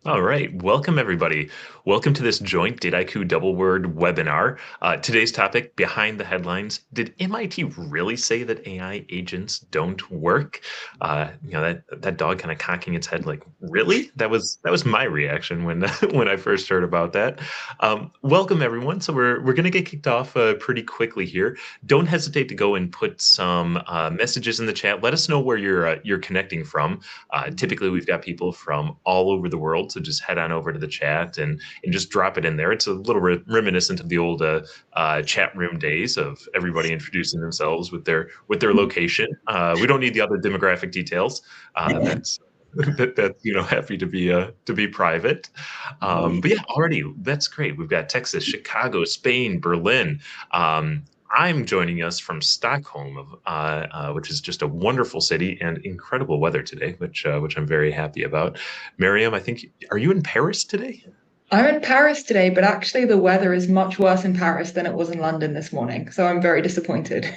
All right, welcome everybody. Welcome to this joint Dataiku Doubleword webinar. Today's topic, behind the headlines. Did MIT really say that AI agents don't work? That dog kind of cocking its head like, really? That was my reaction when when I first heard about that. Welcome everyone. So we're going to get kicked off pretty quickly here. Don't hesitate to go and put some messages in the chat. Let us know where you're connecting from. Typically, we've got people from all over the world, so just head on over to the chat and just drop it in there. It's a little reminiscent of the old chat room days of everybody introducing themselves with their location. We don't need the other demographic details. That's that's happy to be private. But yeah, already that's great. We've got Texas, Chicago, Spain, Berlin. I'm joining us from Stockholm, which is just a wonderful city and incredible weather today, which I'm very happy about. Meryem, I think, are you in Paris today? I'm in Paris today, but actually the weather is much worse in Paris than it was in London this morning. So I'm very disappointed.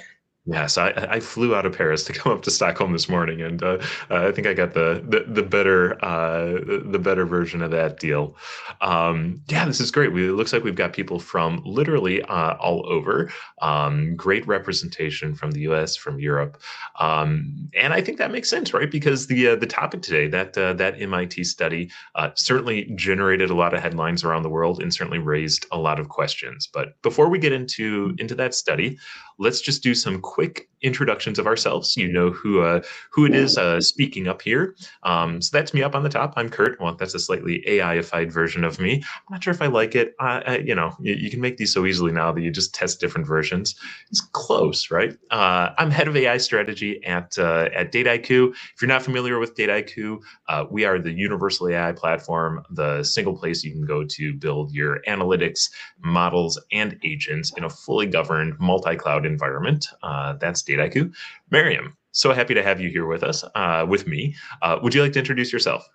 Yes, I flew out of Paris to come up to Stockholm this morning, and I think I got the better version of that deal. Yeah, this is great. It looks like we've got people from literally all over. Great representation from the U.S., from Europe, and I think that makes sense, right? Because the topic today, that MIT study, certainly generated a lot of headlines around the world and certainly raised a lot of questions. But before we get into that study, let's just do some quick introductions of ourselves. You know who it is speaking up here. So that's me up on the top. I'm Kurt. Well, that's a slightly AI-ified version of me. I'm not sure if I like it. You can make these so easily now that you just test different versions. It's close, right? I'm head of AI strategy at Dataiku. If you're not familiar with Dataiku, we are the universal AI platform, the single place you can go to build your analytics, models, and agents in a fully governed multi-cloud environment. That's Dataiku. Meryem, so happy to have you here with us, with me. Would you like to introduce yourself?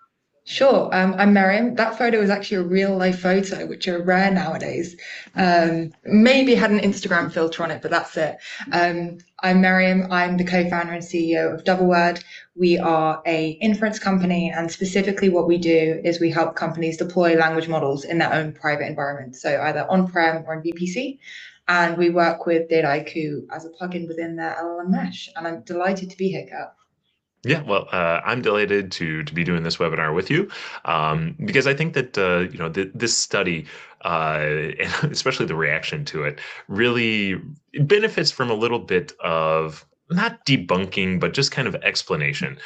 Sure, I'm Meryem. That photo is actually a real life photo, which are rare nowadays. Maybe had an Instagram filter on it, but that's it. I'm Meryem. I'm the co-founder and CEO of Doubleword. We are a inference company, and specifically what we do is we help companies deploy language models in their own private environment, so either on-prem or in VPC. And we work with Dataiku as a plugin within their LLM mesh. And I'm delighted to be here, Kurt. Yeah, well, I'm delighted to be doing this webinar with you, because I think that this study, and especially the reaction to it, really benefits from a little bit of not debunking, but just kind of explanation.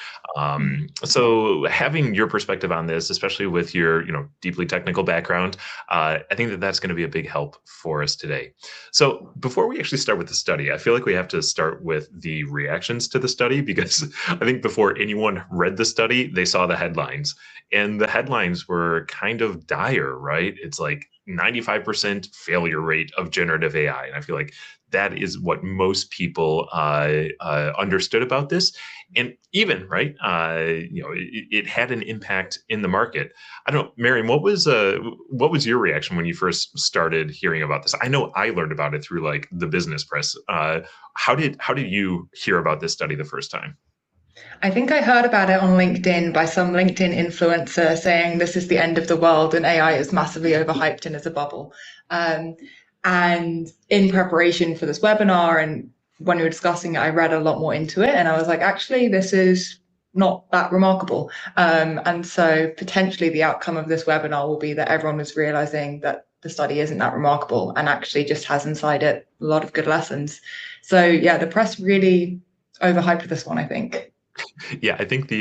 So having your perspective on this, especially with your deeply technical background, I think that that's going to be a big help for us today. So before we actually start with the study, I feel like we have to start with the reactions to the study, because I think before anyone read the study, they saw the headlines, and the headlines were kind of dire, right? It's like 95% failure rate of generative AI. And I feel like that is what most people understood about this. And even, right, it had an impact in the market. I don't know, Meryem, what was your reaction when you first started hearing about this? I know I learned about it through like the business press. How did you hear about this study the first time? I think I heard about it on LinkedIn by some LinkedIn influencer saying this is the end of the world and AI is massively overhyped and is a bubble. Um, and in preparation for this webinar and when we were discussing it, I read a lot more into it and I was like, actually, this is not that remarkable. And so potentially the outcome of this webinar will be that everyone is realizing that the study isn't that remarkable and actually just has inside it a lot of good lessons. So yeah, the press really overhyped this one, I think. Yeah, I think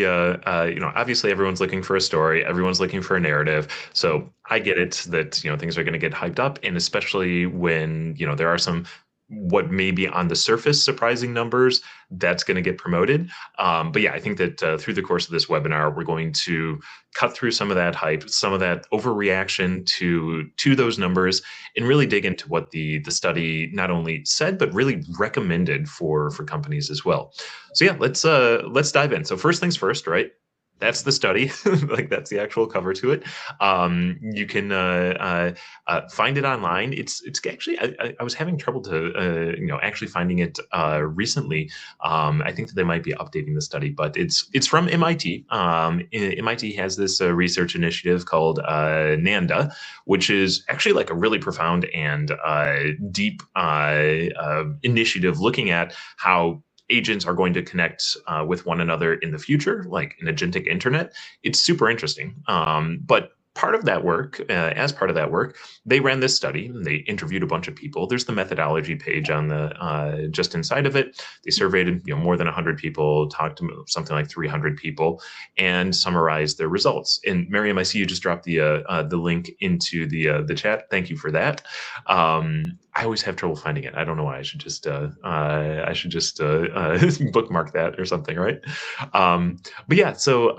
obviously everyone's looking for a story, everyone's looking for a narrative. So I get it that, things are going to get hyped up. And especially when, there are some what may be on the surface surprising numbers, that's going to get promoted. But yeah, I think that through the course of this webinar, we're going to cut through some of that hype, some of that overreaction to those numbers, and really dig into what the study not only said but really recommended for companies as well. So yeah, let's dive in. So first things first, right? That's the study. Like that's the actual cover to it. You can find it online. It's actually I was having trouble to actually finding it recently. I think that they might be updating the study, but it's from MIT. MIT has this research initiative called NANDA, which is actually like a really profound and deep initiative looking at how agents are going to connect with one another in the future, like an agentic internet. It's super interesting. But part of that work, as part of that work, they ran this study and they interviewed a bunch of people. There's the methodology page on the just inside of it. They surveyed more than 100 people, talked to something like 300 people, and summarized their results. And Meryem, I see you just dropped the link into the chat. Thank you for that. I always have trouble finding it. I don't know why. I should just bookmark that or something, right? But yeah, so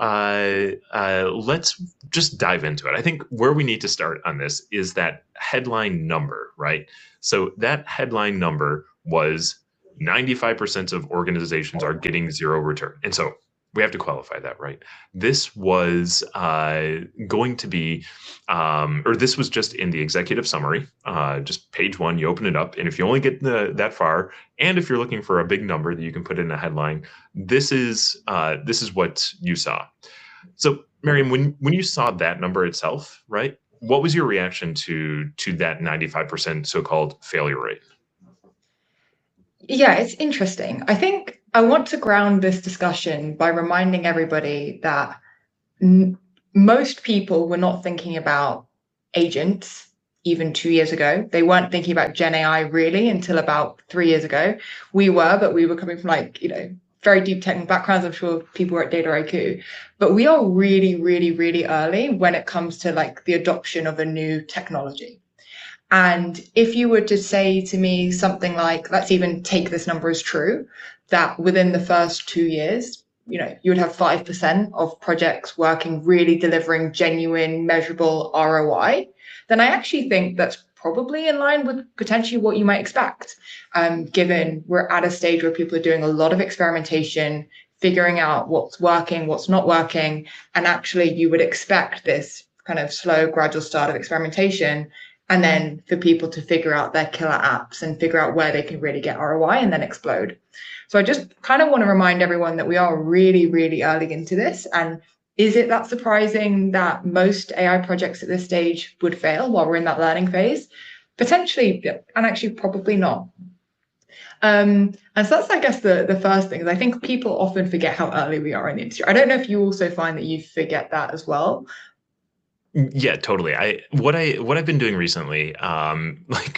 let's just dive into it. I think where we need to start on this is that headline number, right? So that headline number was 95% of organizations are getting zero return. And so we have to qualify that, right? This was going to be, or this was just in the executive summary, just page one, you open it up. And if you only get that far, and if you're looking for a big number that you can put in a headline, this is what you saw. So Meryem, when you saw that number itself, right, what was your reaction to that 95% so-called failure rate? Yeah, it's interesting. I think I want to ground this discussion by reminding everybody that most people were not thinking about agents even 2 years ago. They weren't thinking about GenAI really until about 3 years ago. We were, but we were coming from very deep technical backgrounds. I'm sure people were at Dataiku, but we are really, really, really early when it comes to the adoption of a new technology. And if you were to say to me something like, let's even take this number as true, that within the first 2 years, you would have 5% of projects working, really delivering genuine, measurable ROI, then I actually think that's probably in line with potentially what you might expect, given we're at a stage where people are doing a lot of experimentation, figuring out what's working, what's not working, and actually you would expect this kind of slow, gradual start of experimentation, and then for people to figure out their killer apps and figure out where they can really get ROI and then explode. So I just kind of want to remind everyone that we are really, really early into this. And is it that surprising that most AI projects at this stage would fail while we're in that learning phase? Potentially, and actually probably not. And so that's, I guess, the first thing is I think people often forget how early we are in the industry. I don't know if you also find that you forget that as well. Yeah, totally. What I've been doing recently,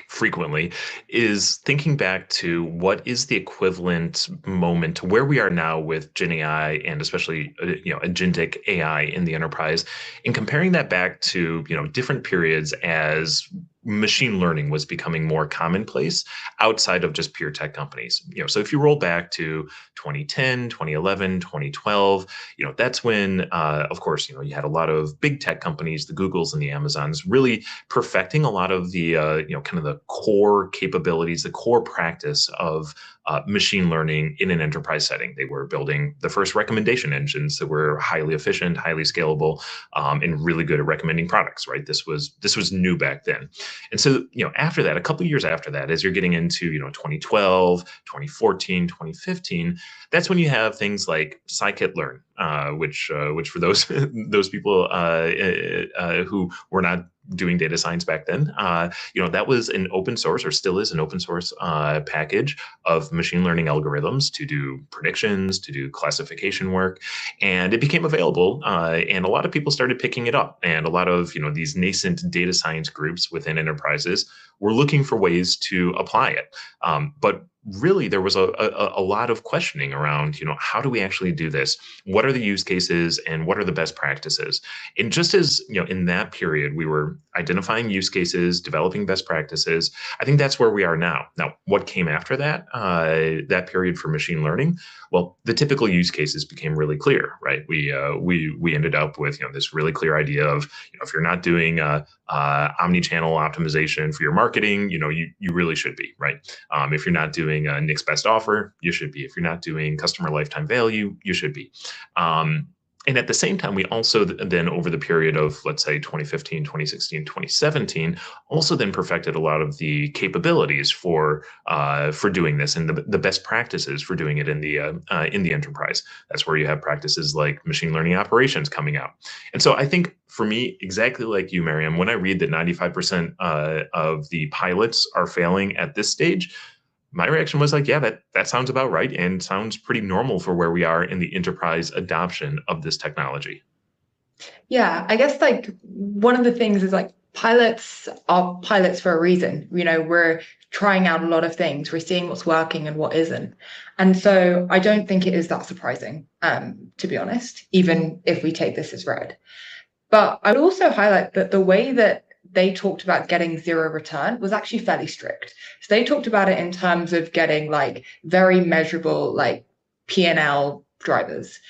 frequently, is thinking back to what is the equivalent moment to where we are now with Gen AI and especially agentic AI in the enterprise, and comparing that back to different periods as machine learning was becoming more commonplace outside of just pure tech companies. So if you roll back to 2010, 2011, 2012, that's when, of course, you had a lot of big tech companies, the Googles and the Amazons, really perfecting a lot of the, kind of the core capabilities, the core practice of machine learning in an enterprise setting. They were building the first recommendation engines that were highly efficient, highly scalable, and really good at recommending products, right? This was new back then. And so, after that, a couple of years after that, as you're getting into, 2012, 2014, 2015, that's when you have things like scikit-learn, which for those those people who were not doing data science back then, that was an open source, or still is an open source package of machine learning algorithms to do predictions, to do classification work, and it became available, and a lot of people started picking it up, and a lot of these nascent data science groups within enterprises were looking for ways to apply it, but really there was a lot of questioning around, how do we actually do this? What are the use cases and what are the best practices? And just as, in that period, we were identifying use cases, developing best practices, I think that's where we are now. Now, what came after that, that period for machine learning? Well, the typical use cases became really clear, right? We ended up with, this really clear idea of, if you're not doing omni-channel optimization for your marketing, you really should be, right? If you're not doing Nick's best offer, you should be. If you're not doing customer lifetime value, you should be. And at the same time, we also then, over the period of, let's say, 2015, 2016, 2017, also then perfected a lot of the capabilities for doing this, and the best practices for doing it in the enterprise. That's where you have practices like machine learning operations coming out. And so I think for me, exactly like you, Meryem, when I read that 95% of the pilots are failing at this stage, my reaction was like, yeah, that sounds about right and sounds pretty normal for where we are in the enterprise adoption of this technology. Yeah, I guess like one of the things is like pilots are pilots for a reason. We're trying out a lot of things. We're seeing what's working and what isn't. And so I don't think it is that surprising, to be honest, even if we take this as read. But I would also highlight that the way that they talked about getting zero return was actually fairly strict. So they talked about it in terms of getting like very measurable like P&L drivers,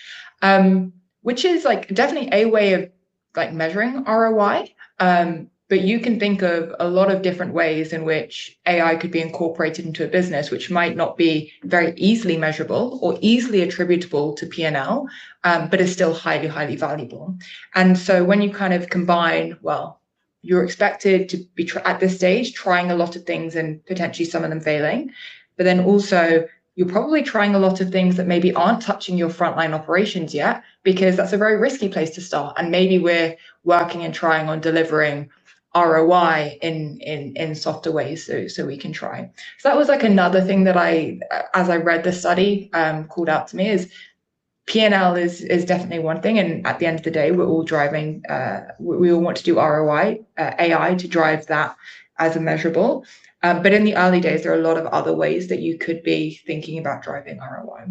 which is like definitely a way of like measuring ROI. But you can think of a lot of different ways in which AI could be incorporated into a business, which might not be very easily measurable or easily attributable to P&L, but is still highly, highly valuable. And so when you kind of combine, well, you're expected to be at this stage trying a lot of things and potentially some of them failing, but then also you're probably trying a lot of things that maybe aren't touching your frontline operations yet, because that's a very risky place to start. And maybe we're working and trying on delivering ROI in softer ways, so we can try. So that was like another thing that as I read the study, called out to me is P&L is definitely one thing, and at the end of the day, we're all driving. We all want to do ROI, AI to drive that as a measurable. But in the early days, there are a lot of other ways that you could be thinking about driving ROI.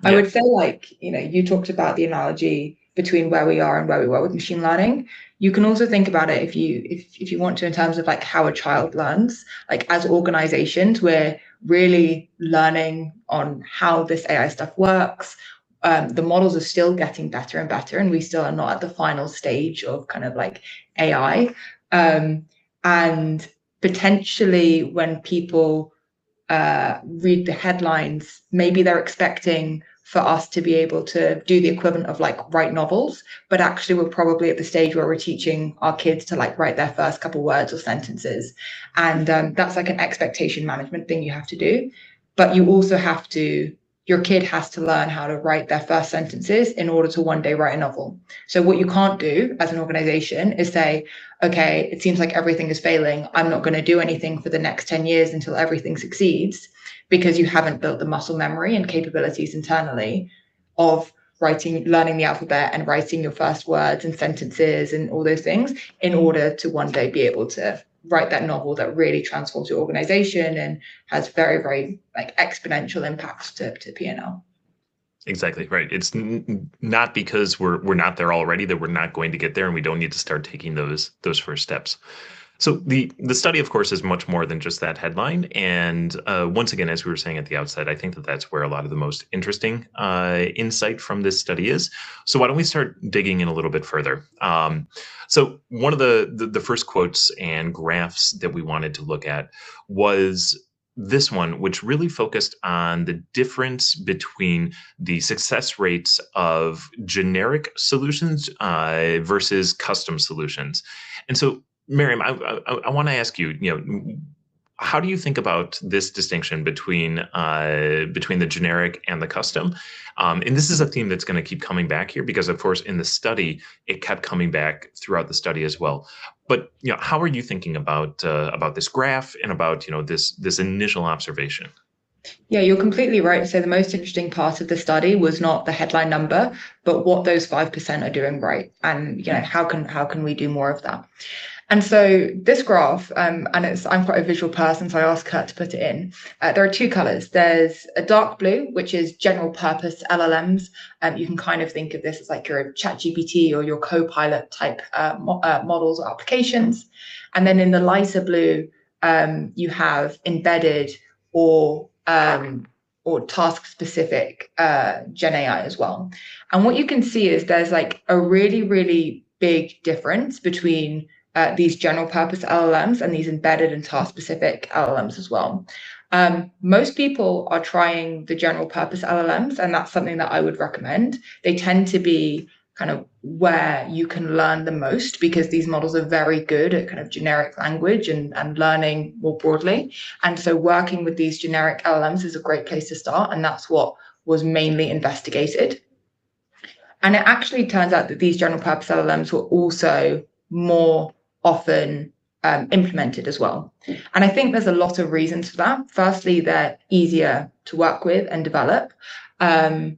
I Yeah. would say, like, you talked about the analogy between where we are and where we were with machine learning. You can also think about it if you want to, in terms of like how a child learns. Like as organizations, we're really learning on how this AI stuff works. The models are still getting better and better, and we still are not at the final stage of kind of like AI. And potentially when people read the headlines, maybe they're expecting for us to be able to do the equivalent of like write novels, but actually we're probably at the stage where we're teaching our kids to like write their first couple words or sentences. And that's like an expectation management thing you have to do. But you also have to, your kid has to learn how to write their first sentences in order to one day write a novel. So what you can't do as an organization is say, okay, it seems like everything is failing. I'm not going to do anything for the next 10 years until everything succeeds, because you haven't built the muscle memory and capabilities internally of learning the alphabet and writing your first words and sentences and all those things in order to one day be able to write that novel that really transforms your organization and has very, very like exponential impacts to P&L. Exactly right. It's not because we're not there already that we're not going to get there, and we don't need to start taking those first steps. So the study, of course, is much more than just that headline. And once again, as we were saying at the outset, I think that that's where a lot of the most interesting insight from this study is. So why don't we start digging in a little bit further? So one of the first quotes and graphs that we wanted to look at was this one, which really focused on the difference between the success rates of generic solutions versus custom solutions. And so, Meryem, I want to ask you, how do you think about this distinction between the generic and the custom? And this is a theme that's going to keep coming back here because, of course, in the study, it kept coming back throughout the study as well. But how are you thinking about this graph and about this initial observation? Yeah, you're completely right. So the most interesting part of the study was not the headline number, but what those 5% are doing right, and how can we do more of that? And so this graph, and I'm quite a visual person, so I asked Kurt to put it in. There are two colors. There's a dark blue, which is general purpose LLMs. You can kind of think of this as like your ChatGPT or your Copilot type models or applications. And then in the lighter blue, you have embedded or task specific Gen AI as well. And what you can see is there's like a really, really big difference between these general purpose LLMs and these embedded and task specific LLMs as well. Most people are trying the general purpose LLMs, and that's something that I would recommend. They tend to be kind of where you can learn the most because these models are very good at kind of generic language and learning more broadly. And so working with these generic LLMs is a great place to start. And that's what was mainly investigated. And it actually turns out that these general purpose LLMs were also more often implemented as well. And I think there's a lot of reasons for that. Firstly, they're easier to work with and develop. And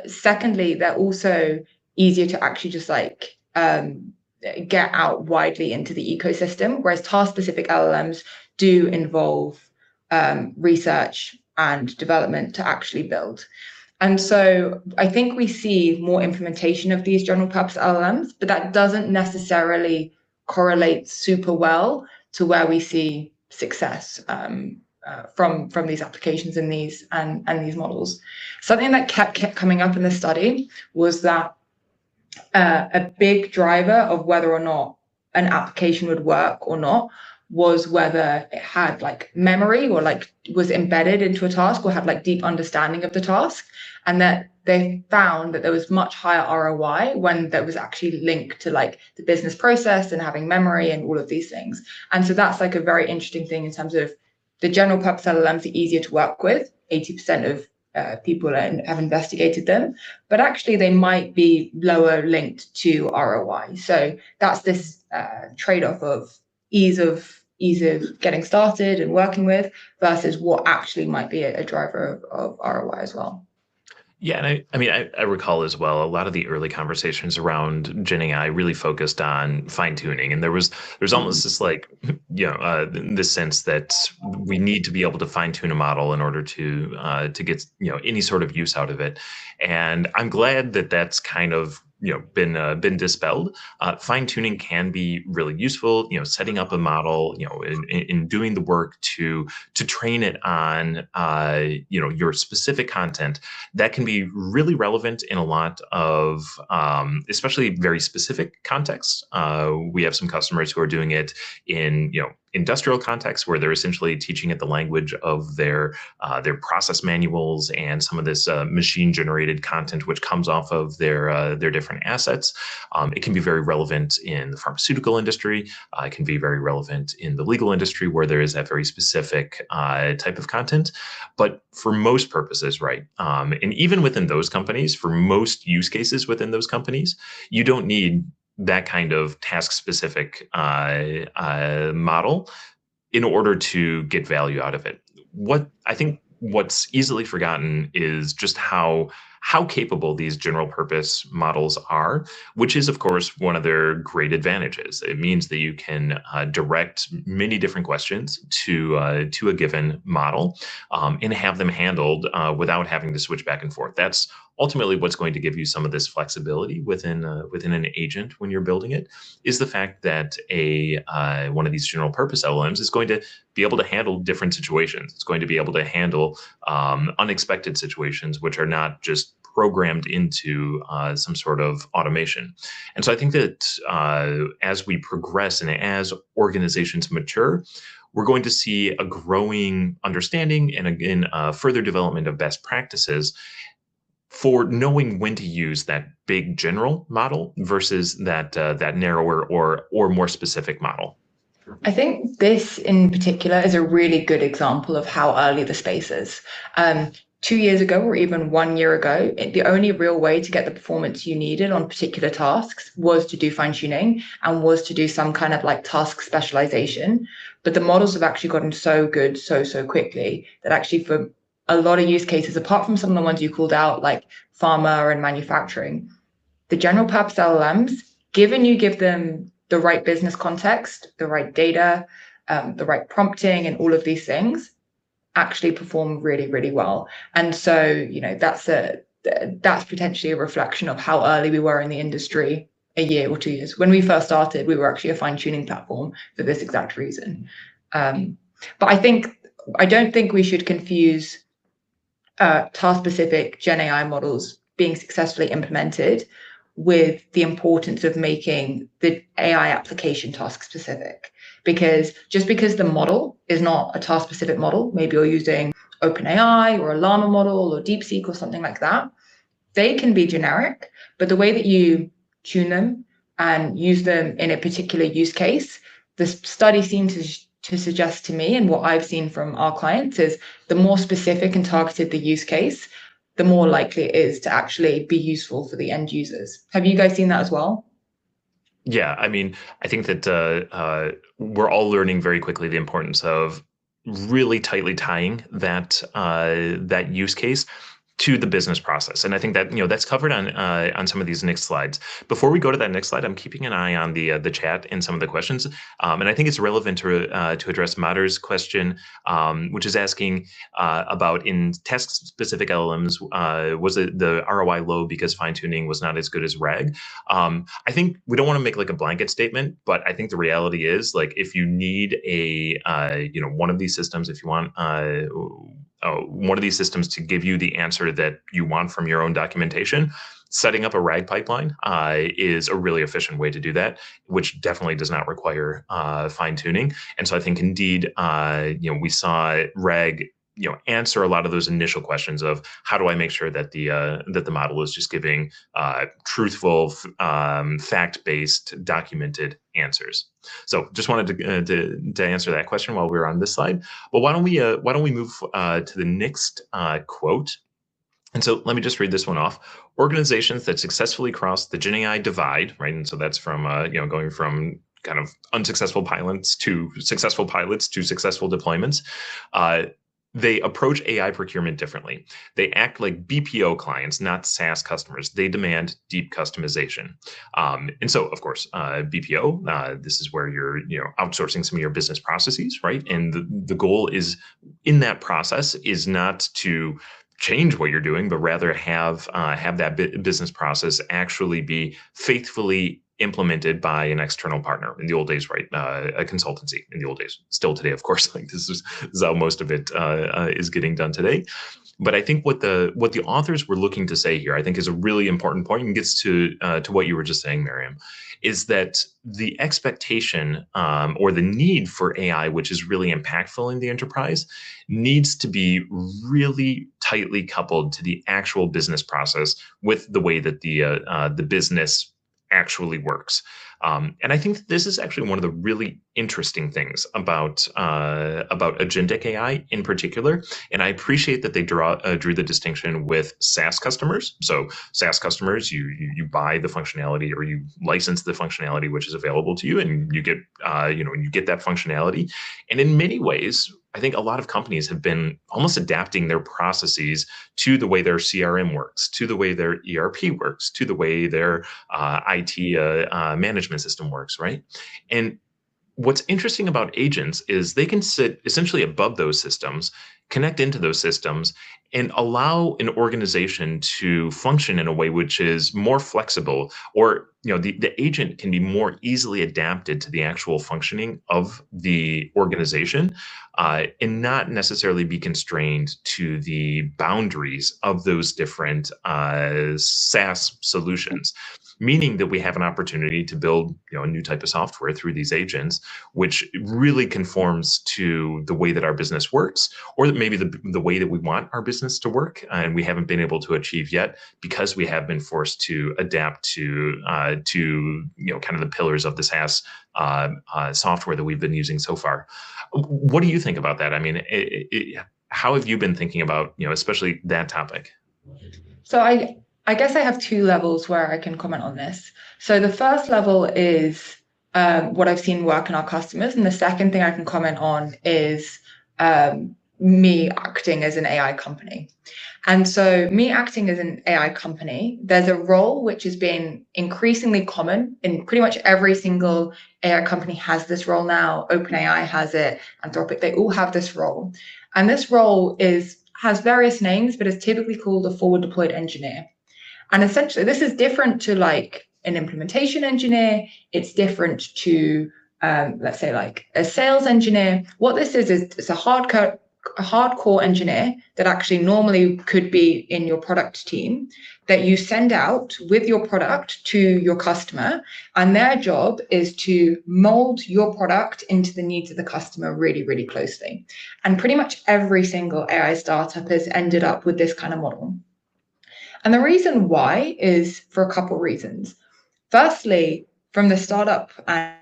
secondly, they're also easier to actually just like get out widely into the ecosystem, whereas task-specific LLMs do involve research and development to actually build. And so I think we see more implementation of these general purpose LLMs, but that doesn't necessarily correlate super well to where we see success from these applications and these models. Something that kept coming up in the study was that a big driver of whether or not an application would work or not was whether it had like memory or like was embedded into a task or had like deep understanding of the task, and that they found that there was much higher ROI when that was actually linked to like the business process and having memory and all of these things. And so that's like a very interesting thing in terms of the general purpose LLMs are easier to work with. 80% of people have investigated them, but actually they might be lower linked to ROI. So that's this trade-off of ease of getting started and working with versus what actually might be a driver of ROI as well. Yeah, and I mean, I recall as well, a lot of the early conversations around GenAI really focused on fine tuning, and there's almost this like, this sense that we need to be able to fine tune a model in order to get any sort of use out of it, and I'm glad that that's kind of been dispelled. Fine tuning can be really useful. Setting up a model, in doing the work to train it on your specific content, that can be really relevant in a lot of especially very specific contexts. We have some customers who are doing it in industrial contexts where they're essentially teaching it the language of their process manuals and some of this machine generated content which comes off of their different assets. It can be very relevant in the pharmaceutical industry. It can be very relevant in the legal industry where there is that very specific type of content. But for most purposes, right, and even within those companies, for most use cases within those companies, you don't need that kind of task-specific model in order to get value out of it. What's easily forgotten is just how capable these general purpose models are, which is, of course, one of their great advantages. It means that you can direct many different questions to a given model and have them handled without having to switch back and forth. That's ultimately what's going to give you some of this flexibility within an agent when you're building it, is the fact that one of these general purpose LLMs is going to be able to handle different situations. It's going to be able to handle unexpected situations, which are not just programmed into some sort of automation. And so I think that as we progress and as organizations mature, we're going to see a growing understanding and again, further development of best practices for knowing when to use that big general model versus that narrower or more specific model. I think this in particular is a really good example of how early the space is. 2 years ago or even 1 year ago, the only real way to get the performance you needed on particular tasks was to do fine tuning and was to do some kind of like task specialization. But the models have actually gotten so good so quickly that actually for a lot of use cases, apart from some of the ones you called out, like pharma and manufacturing, the general purpose LLMs, given you give them the right business context, the right data, the right prompting, and all of these things, actually perform really well. And so, that's potentially a reflection of how early we were in the industry a year or 2 years. When we first started, we were actually a fine-tuning platform for this exact reason. But I don't think we should confuse task-specific GenAI models being successfully implemented with the importance of making the AI application task specific. Because just because the model is not a task specific model, maybe you're using OpenAI or a Llama model or DeepSeek or something like that, they can be generic, but the way that you tune them and use them in a particular use case, the study seems to suggest to me, and what I've seen from our clients, is the more specific and targeted the use case, the more likely it is to actually be useful for the end users. Have you guys seen that as well? Yeah, I mean, I think that we're all learning very quickly the importance of really tightly tying that use case to the business process. And I think that, that's covered on some of these next slides. Before we go to that next slide, I'm keeping an eye on the chat and some of the questions. And I think it's relevant to address Mater's question, which is asking about in task-specific LLMs, was it the ROI low because fine-tuning was not as good as RAG? I think we don't want to make like a blanket statement, but I think the reality is, like, if you need one of these systems, if you want one of these systems to give you the answer that you want from your own documentation, setting up a RAG pipeline is a really efficient way to do that, which definitely does not require fine tuning. And so I think indeed, we saw RAG answer a lot of those initial questions of how do I make sure that the model is just giving truthful, fact-based, documented answers. So just wanted to answer that question while we were on this slide. Well, why don't we move to the next quote? And so let me just read this one off. Organizations that successfully cross the GenAI divide, right? And so that's from going from kind of unsuccessful pilots to successful deployments. They approach AI procurement differently. They act like BPO clients, not SaaS customers. They demand deep customization. And so, of course, BPO, this is where you're outsourcing some of your business processes, right? And the goal is in that process is not to change what you're doing, but rather have that business process actually be faithfully implemented by an external partner. In the old days, right, a consultancy. In the old days, still today, of course, like this is how most of it is getting done today. But I think what the authors were looking to say here, I think, is a really important point, and gets to what you were just saying, Meryem, is that the expectation or the need for AI, which is really impactful in the enterprise, needs to be really tightly coupled to the actual business process with the way that the business actually works. And I think this is actually one of the really interesting things about agentic AI in particular. And I appreciate that they drew the distinction with SaaS customers. So SaaS customers, you buy the functionality or you license the functionality which is available to you, and you get you get that functionality. And in many ways, I think a lot of companies have been almost adapting their processes to the way their CRM works, to the way their ERP works, to the way their IT management system works, right? And what's interesting about agents is they can sit essentially above those systems, connect into those systems, and allow an organization to function in a way which is more flexible, or the agent can be more easily adapted to the actual functioning of the organization, and not necessarily be constrained to the boundaries of those different SaaS solutions. Meaning that we have an opportunity to build a new type of software through these agents, which really conforms to the way that our business works, or that maybe the way that we want our business to work, and we haven't been able to achieve yet because we have been forced to adapt to kind of the pillars of the SaaS software that we've been using so far. What do you think about that? I mean, how have you been thinking about especially that topic? So I guess I have two levels where I can comment on this. So the first level is what I've seen work in our customers. And the second thing I can comment on is me acting as an AI company. And so me acting as an AI company, there's a role which has been increasingly common in pretty much every single AI company has this role now. OpenAI has it, Anthropic, they all have this role. And this role has various names, but is typically called a forward deployed engineer. And essentially, this is different to like an implementation engineer. It's different to, let's say, like a sales engineer. What this is it's a hard a hardcore engineer that actually normally could be in your product team that you send out with your product to your customer, and their job is to mold your product into the needs of the customer really, really closely. And pretty much every single AI startup has ended up with this kind of model. And the reason why is for a couple of reasons. Firstly, from the startup and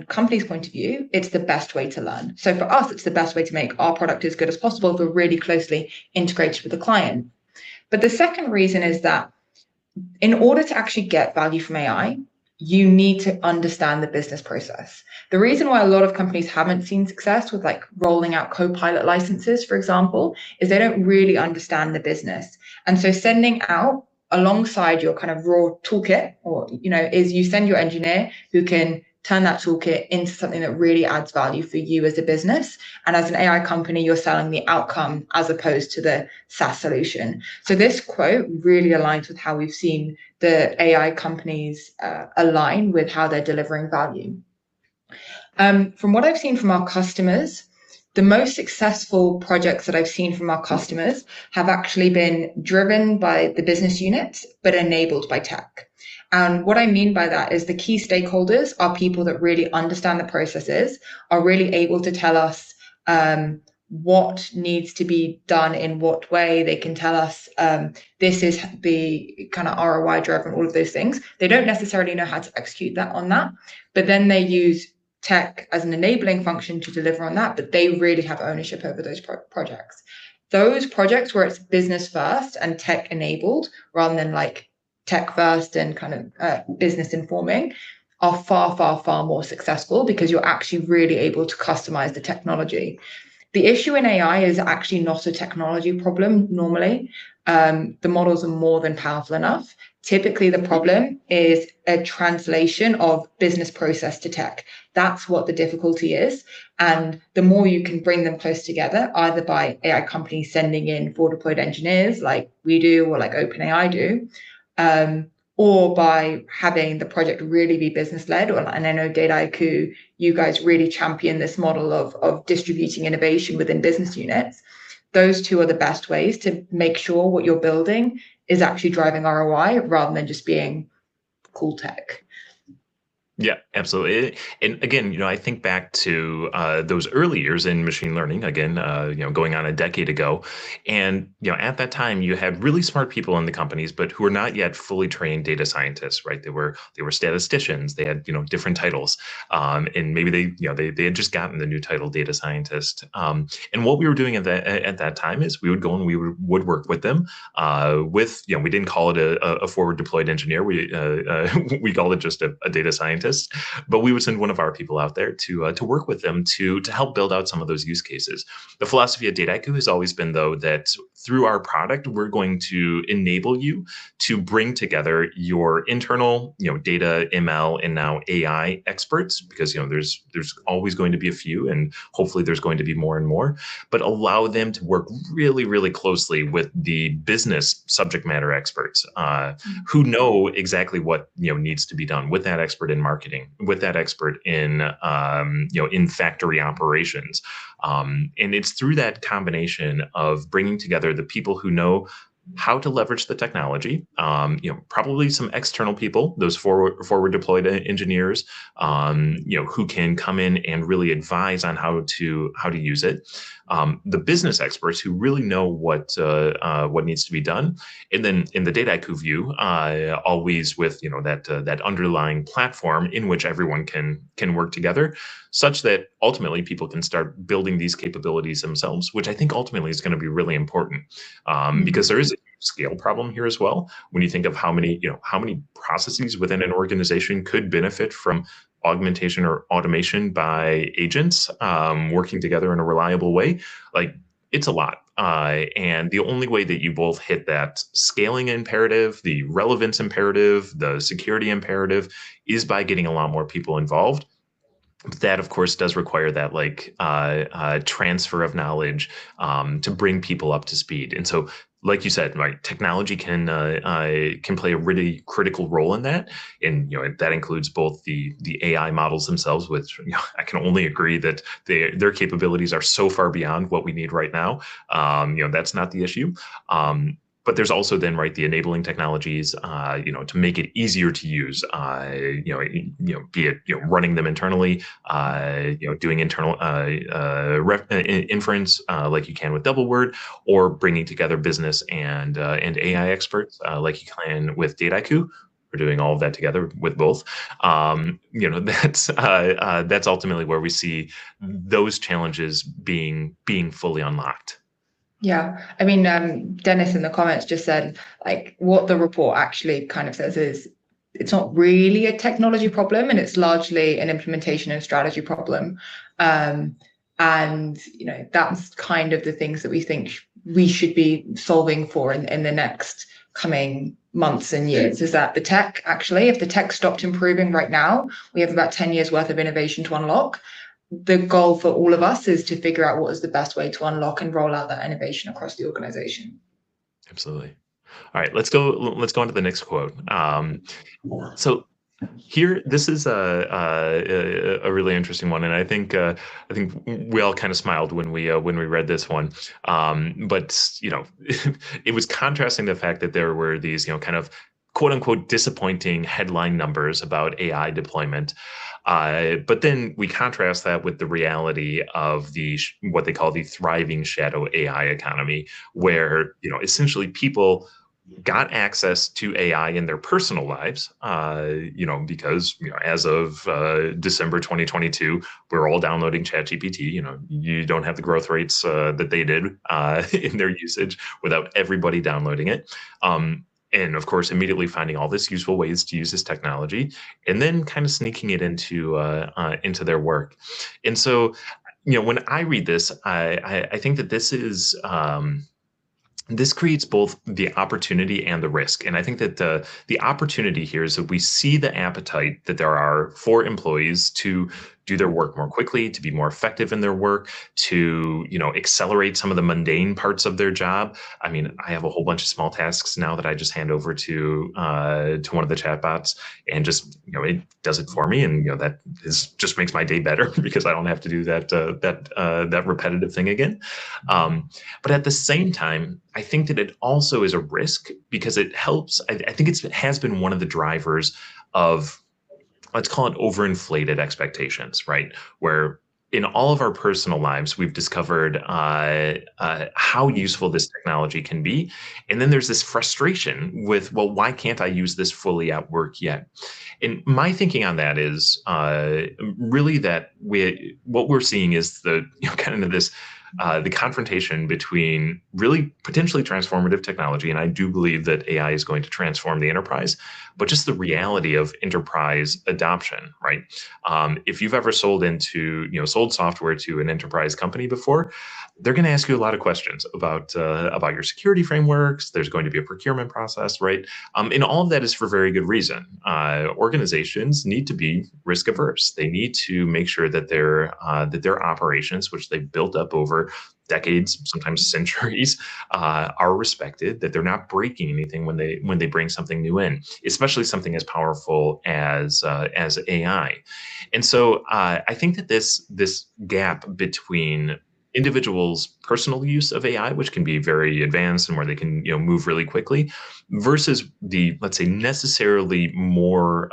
company's point of view, it's the best way to learn. So for us, it's the best way to make our product as good as possible if we're really closely integrated with the client. But the second reason is that in order to actually get value from AI, you need to understand the business process. The reason why a lot of companies haven't seen success with like rolling out Copilot licenses, for example, is they don't really understand the business. And so sending out alongside your kind of raw toolkit, or, is you send your engineer who can turn that toolkit into something that really adds value for you as a business. And as an AI company, you're selling the outcome as opposed to the SaaS solution. So this quote really aligns with how we've seen the AI companies align with how they're delivering value. From what I've seen from our customers, the most successful projects that I've seen from our customers have actually been driven by the business units, but enabled by tech. And what I mean by that is the key stakeholders are people that really understand the processes, are really able to tell us what needs to be done in what way. They can tell us this is the kind of ROI driven, all of those things. They don't necessarily know how to execute that on that, but then they use tech as an enabling function to deliver on that, but they really have ownership over those projects. Those projects where it's business first and tech enabled rather than like tech first and kind of business informing are far, far, far more successful because you're actually really able to customize the technology. The issue in AI is actually not a technology problem normally. The models are more than powerful enough. Typically, the problem is a translation of business process to tech. That's what the difficulty is. And the more you can bring them close together, either by AI companies sending in forward deployed engineers like we do or like OpenAI do, or by having the project really be business led. And I know Dataiku, you guys really champion this model of distributing innovation within business units. Those two are the best ways to make sure what you're building is actually driving ROI rather than just being cool tech. Yeah, absolutely. And again, I think back to those early years in machine learning, again, going on a decade ago. And, at that time, you had really smart people in the companies, but who were not yet fully trained data scientists, right? They were statisticians. They had, different titles. And maybe they had just gotten the new title data scientist. And what we were doing at that time is we would go and we would work with them we didn't call it a forward deployed engineer. We called it just a data scientist. But we would send one of our people out there to work with them to help build out some of those use cases. The philosophy at Dataiku has always been, though, that through our product, we're going to enable you to bring together your internal, data, ML, and now AI experts, because there's always going to be a few, and hopefully there's going to be more and more, but allow them to work really, really closely with the business subject matter experts who know exactly what needs to be done, with that expert in marketing, with that expert in in factory operations, and it's through that combination of bringing together the people who know how to leverage the technology, probably some external people, those forward deployed engineers, who can come in and really advise on how to use it. The business experts who really know what needs to be done, and then in the Dataiku view, always with that underlying platform in which everyone can work together, such that ultimately people can start building these capabilities themselves, which I think ultimately is going to be really important, because there is a scale problem here as well. When you think of how many processes within an organization could benefit from augmentation or automation by agents working together in a reliable way, like it's a lot. And the only way that you both hit that scaling imperative, the relevance imperative, the security imperative is by getting a lot more people involved. That, of course, does require that transfer of knowledge to bring people up to speed. And so like you said, right, technology can play a really critical role in that, and that includes both the AI models themselves, which I can only agree that their capabilities are so far beyond what we need right now. That's not the issue. But there's also then, right, the enabling technologies, to make it easier to use, be it running them internally, doing internal inference like you can with Doubleword, or bringing together business and AI experts like you can with Dataiku. We're doing all of that together with both. That's ultimately where we see those challenges being fully unlocked. Yeah, I mean, Dennis in the comments just said like what the report actually kind of says is it's not really a technology problem, and it's largely an implementation and strategy problem. And that's kind of the things that we think we should be solving for in the next coming months and years. Is that the tech actually, if the tech stopped improving right now, we have about 10 years worth of innovation to unlock. The goal for all of us is to figure out what is the best way to unlock and roll out that innovation across the organization. Absolutely. All right, let's go. Let's go on to the next quote. So here, this is a really interesting one, and I think we all kind of smiled when we read this one. But it was contrasting the fact that there were these kind of quote unquote disappointing headline numbers about AI deployment. But then we contrast that with the reality of what they call the thriving shadow AI economy, where essentially people got access to AI in their personal lives, because as of December 2022, we're all downloading ChatGPT. You don't have the growth rates that they did in their usage without everybody downloading it. And of course, immediately finding all this useful ways to use this technology, and then kind of sneaking it into their work. And so, when I read this, I think that this creates both the opportunity and the risk. And I think that the opportunity here is that we see the appetite that there are for employees to do their work more quickly, to be more effective in their work, to accelerate some of the mundane parts of their job. I mean, I have a whole bunch of small tasks now that I just hand over to one of the chatbots, and just it does it for me, and that just makes my day better because I don't have to do that repetitive thing again. But at the same time, I think that it also is a risk because it helps. I think it has been one of the drivers of, let's call it, overinflated expectations, right? Where in all of our personal lives, we've discovered how useful this technology can be. And then there's this frustration with, well, why can't I use this fully at work yet? And my thinking on that is really that what we're seeing is the kind of this the confrontation between really potentially transformative technology, and I do believe that AI is going to transform the enterprise, but just the reality of enterprise adoption, right? If you've ever sold software to an enterprise company before, they're going to ask you a lot of questions about your security frameworks. There's going to be a procurement process, right? And all of that is for very good reason. Organizations need to be risk averse. They need to make sure that their operations, which they've built up over decades, sometimes centuries, are respected. That they're not breaking anything when they bring something new in, especially something as powerful as AI. And so I think that this gap between individuals' personal use of AI, which can be very advanced and where they can move really quickly, versus the, let's say, necessarily more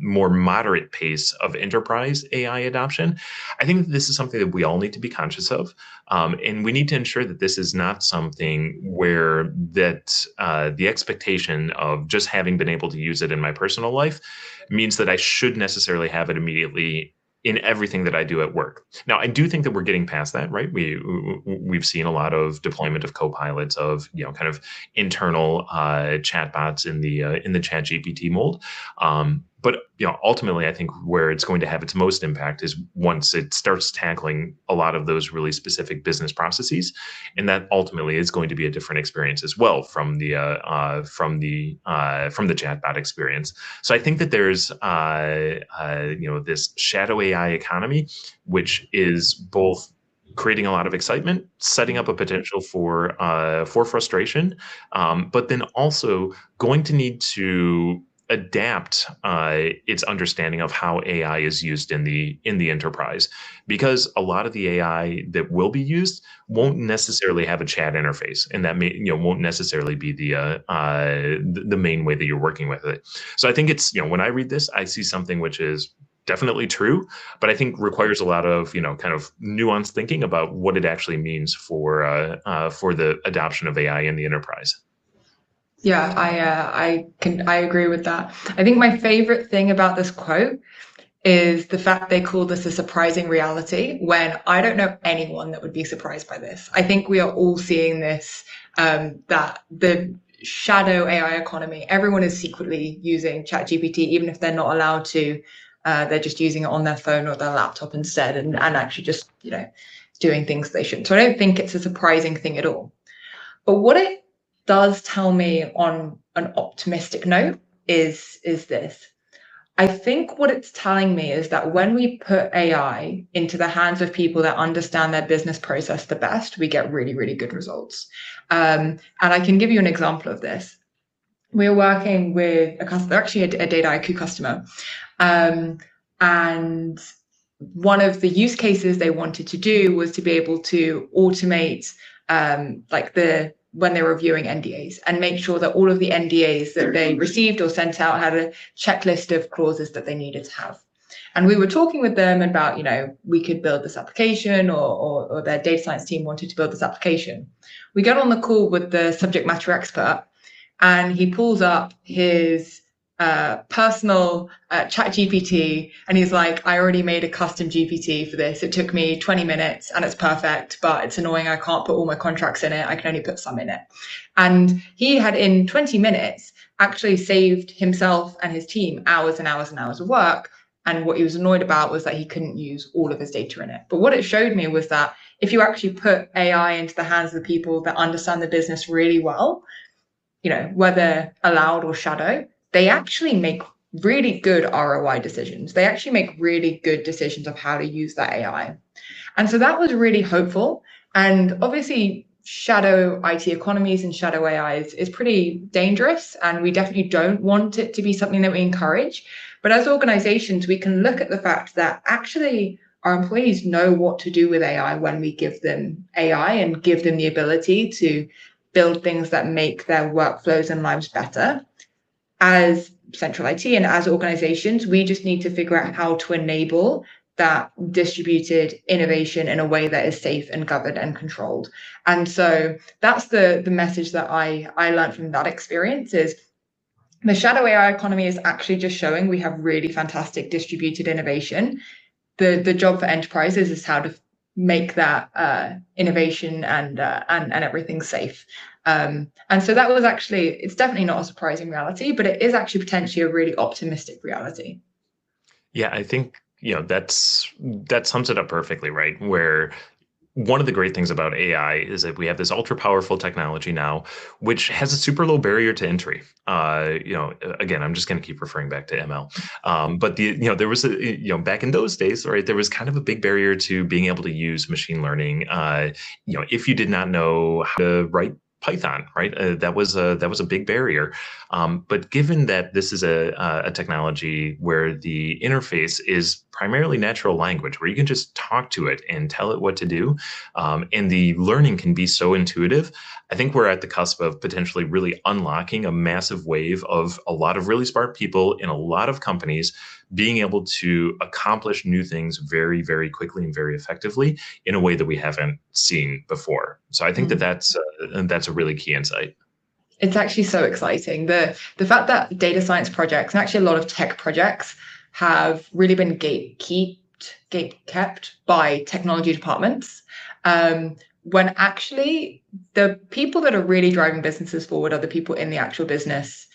moderate pace of enterprise AI adoption. I think that this is something that we all need to be conscious of, and we need to ensure that this is not something where the expectation of just having been able to use it in my personal life means that I should necessarily have it immediately in everything that I do at work. Now, I do think that we're getting past that, right? We've seen a lot of deployment of co-pilots, of kind of internal chatbots in the ChatGPT mold. But ultimately, I think where it's going to have its most impact is once it starts tackling a lot of those really specific business processes, and that ultimately is going to be a different experience as well from the chatbot experience. So I think that there's this shadow AI economy, which is both creating a lot of excitement, setting up a potential for frustration, but then also going to need to adapt its understanding of how AI is used in the enterprise, because a lot of the AI that will be used won't necessarily have a chat interface, and that may won't necessarily be the main way that you're working with it. So I think it's when I read this, I see something which is definitely true, but I think requires a lot of kind of nuanced thinking about what it actually means for the adoption of AI in the enterprise. Yeah, I agree with that. I think my favorite thing about this quote is the fact they call this a surprising reality, when I don't know anyone that would be surprised by this. I think we are all seeing this, that the shadow AI economy, everyone is secretly using ChatGPT, even if they're not allowed to. They're just using it on their phone or their laptop instead, and actually just doing things they shouldn't. So I don't think it's a surprising thing at all. But what it does tell me on an optimistic note is this. I think what it's telling me is that when we put AI into the hands of people that understand their business process the best, we get really, really good results. And I can give you an example of this. We're working with a customer, actually a Dataiku customer. And one of the use cases they wanted to do was to be able to automate when they were reviewing NDAs, and make sure that all of the NDAs that they received or sent out had a checklist of clauses that they needed to have. And we were talking with them about, we could build this application, or their data science team wanted to build this application. We got on the call with the subject matter expert, and he pulls up his personal chat GPT, and he's like, I already made a custom GPT for this. It took me 20 minutes and it's perfect, but it's annoying. I can't put all my contracts in it. I can only put some in it. And he had, in 20 minutes, actually saved himself and his team hours and hours and hours of work. And what he was annoyed about was that he couldn't use all of his data in it. But what it showed me was that if you actually put AI into the hands of the people that understand the business really well, whether allowed or shadow, they actually make really good ROI decisions. They actually make really good decisions of how to use that AI. And so that was really hopeful. And obviously, shadow IT economies and shadow AI is pretty dangerous. And we definitely don't want it to be something that we encourage. But as organizations, we can look at the fact that actually our employees know what to do with AI when we give them AI and give them the ability to build things that make their workflows and lives better. As central IT and as organizations, we just need to figure out how to enable that distributed innovation in a way that is safe and governed and controlled. And so that's the message that I learned from that experience, is the shadow AI economy is actually just showing we have really fantastic distributed innovation. The job for enterprises is how to make that innovation and everything safe. And so that was actually, it's definitely not a surprising reality, but it is actually potentially a really optimistic reality. Yeah, I think that sums it up perfectly, right? Where one of the great things about AI is that we have this ultra powerful technology now, which has a super low barrier to entry. Again, I'm just going to keep referring back to ML. But there was back in those days, right? There was kind of a big barrier to being able to use machine learning. If you did not know how to write Python, right? That was a big barrier. But given that this is a technology where the interface is primarily natural language, where you can just talk to it and tell it what to do, and the learning can be so intuitive, I think we're at the cusp of potentially really unlocking a massive wave of a lot of really smart people in a lot of companies being able to accomplish new things very, very quickly and very effectively in a way that we haven't seen before. So I think that's a really key insight. It's actually so exciting. The fact that data science projects, and actually a lot of tech projects, have really been gate-kept by technology departments, when actually the people that are really driving businesses forward are the people in the actual business,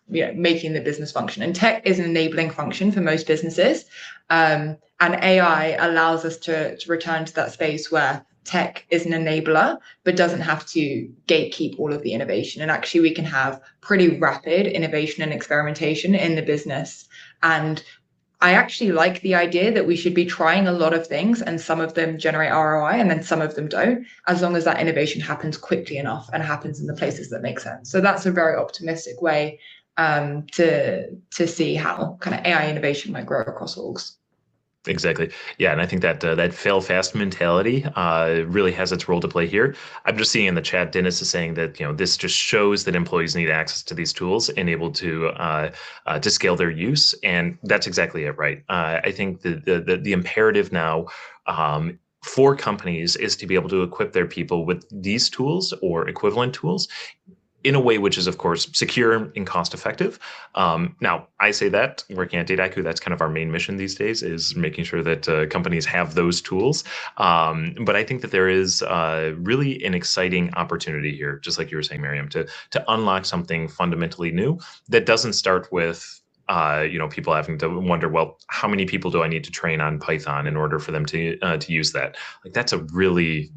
making the business function. And tech is an enabling function for most businesses. And AI allows us to return to that space where tech is an enabler, but doesn't have to gatekeep all of the innovation. And actually, we can have pretty rapid innovation and experimentation in the business, and I actually like the idea that we should be trying a lot of things and some of them generate ROI and then some of them don't, as long as that innovation happens quickly enough and happens in the places that make sense. So that's a very optimistic way to see how kind of AI innovation might grow across orgs. Exactly. Yeah, and I think that that fail fast mentality really has its role to play here. I'm just seeing in the chat, Dennis is saying that this just shows that employees need access to these tools and able to scale their use, and that's exactly it, right? I think the imperative now. For companies is to be able to equip their people with these tools or equivalent tools in a way which is, of course, secure and cost effective. Now, I say that working at Dataiku, that's kind of our main mission these days, is making sure that companies have those tools. But I think that there is really an exciting opportunity here, just like you were saying, Meryem, to unlock something fundamentally new that doesn't start with people having to wonder, well, how many people do I need to train on Python in order for them to use that? Like that's a really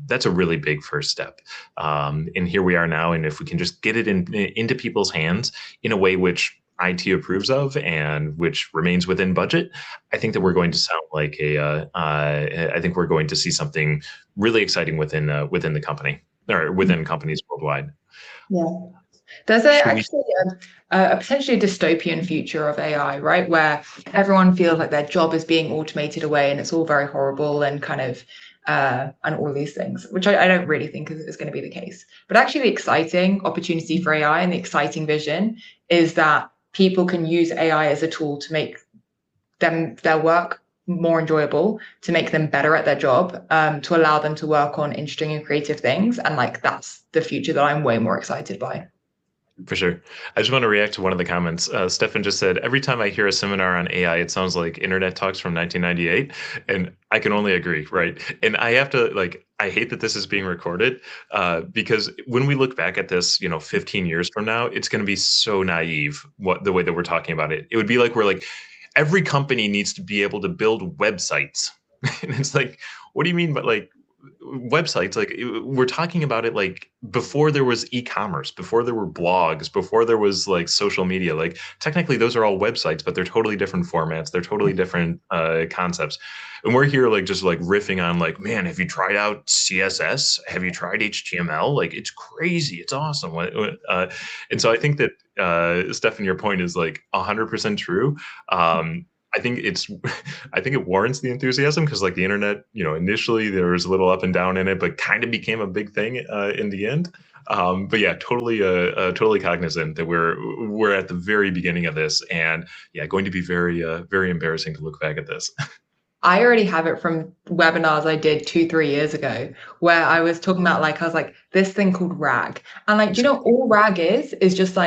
big first step. And here we are now, and if we can just get it into people's hands in a way which IT approves of and which remains within budget, I think that we're going to sound like I think we're going to see something really exciting within the company or within companies worldwide. Yeah. There's actually a potentially dystopian future of AI, right? Where everyone feels like their job is being automated away and it's all very horrible and kind of and all these things, which I don't really think is going to be the case. But actually, the exciting opportunity for AI and the exciting vision is that people can use AI as a tool to make their work more enjoyable, to make them better at their job, to allow them to work on interesting and creative things. And like that's the future that I'm way more excited by. For sure. I just want to react to one of the comments. Stefan just said, every time I hear a seminar on AI, it sounds like Internet Talks from 1998. And I can only agree, right? And I have to, I hate that this is being recorded because when we look back at this, 15 years from now, it's going to be so naive the way that we're talking about it. It would be like we're like, every company needs to be able to build websites. And it's like, what do you mean? But websites, we're talking about it like before there was e-commerce, before there were blogs, before there was like social media. Like technically those are all websites, but they're totally different formats, they're totally different concepts. And we're here just riffing on man, have you tried out CSS? Have you tried HTML? Like it's crazy, it's awesome. And so I think that Stefan, your point is 100% true. I think it warrants the enthusiasm because the internet, initially there was a little up and down in it, but kind of became a big thing in the end. But yeah, totally cognizant that we're at the very beginning of this, and yeah, going to be very embarrassing to look back at this. I already have it from webinars I did 2-3 years ago, where I was talking about I was like this thing called RAG, and all RAG is just